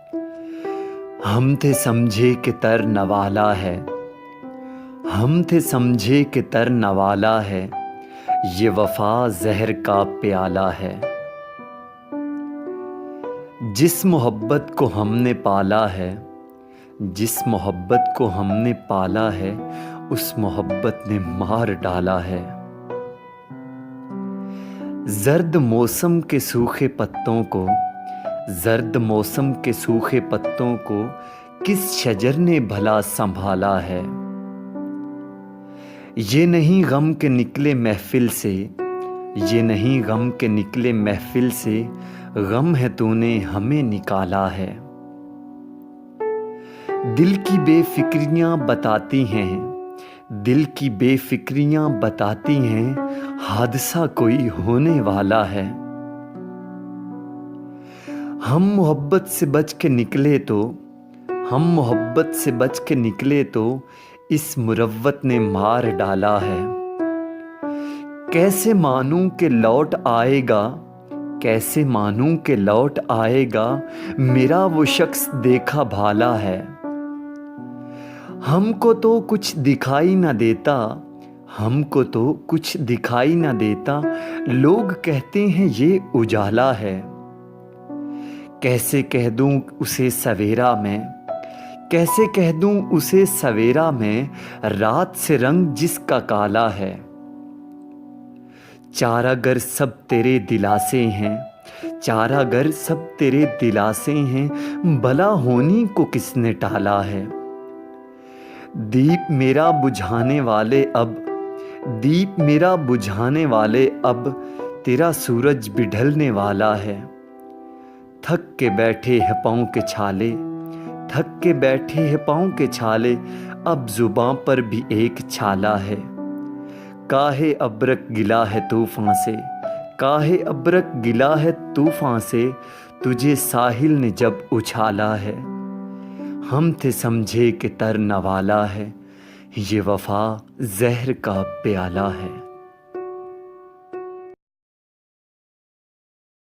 हम थे समझे कि तर नवाला है, हम थे समझे कि तर नवाला है, ये वफा जहर का प्याला है। जिस मोहब्बत को हमने पाला है, जिस मोहब्बत को हमने पाला है, उस मोहब्बत ने मार डाला है। जर्द मौसम के सूखे पत्तों को, जर्द मौसम के सूखे पत्तों को किस शजर ने भला संभाला है। ये नहीं गम के निकले महफिल से, ये नहीं गम के निकले महफिल से, गम है तूने हमें निकाला है। दिल की बेफिक्रियां बताती हैं, दिल की बेफिक्रियां बताती हैं, हादसा कोई होने वाला है। हम मोहब्बत से बच के निकले तो, हम मोहब्बत से बच के निकले तो इस मुरव्वत ने मार डाला है। कैसे मानूं कि लौट आएगा, कैसे मानूं कि लौट आएगा, मेरा वो शख्स देखा भाला है। हमको तो कुछ दिखाई ना देता, हमको तो कुछ दिखाई ना देता, लोग कहते हैं ये उजाला है। कैसे कह दूं उसे सवेरा में, कैसे कह दूं उसे सवेरा में, रात से रंग जिसका काला है। चारागर सब तेरे दिलासे हैं, चारागर सब तेरे दिलासे हैं, भला होनी को किसने टाला है। दीप मेरा बुझाने वाले अब, दीप मेरा बुझाने वाले अब, तेरा सूरज भी ढलने वाला है। थक के बैठे हैं पाँव के छाले, थक के बैठे हैं पाँव के छाले, अब जुबां पर भी एक छाला है। काहे अबरक गिला है तूफान से, काहे अबरक गिला है तूफान से, तुझे साहिल ने जब उछाला है। हम थे समझे कि तर नवाला है, ये वफा जहर का प्याला है।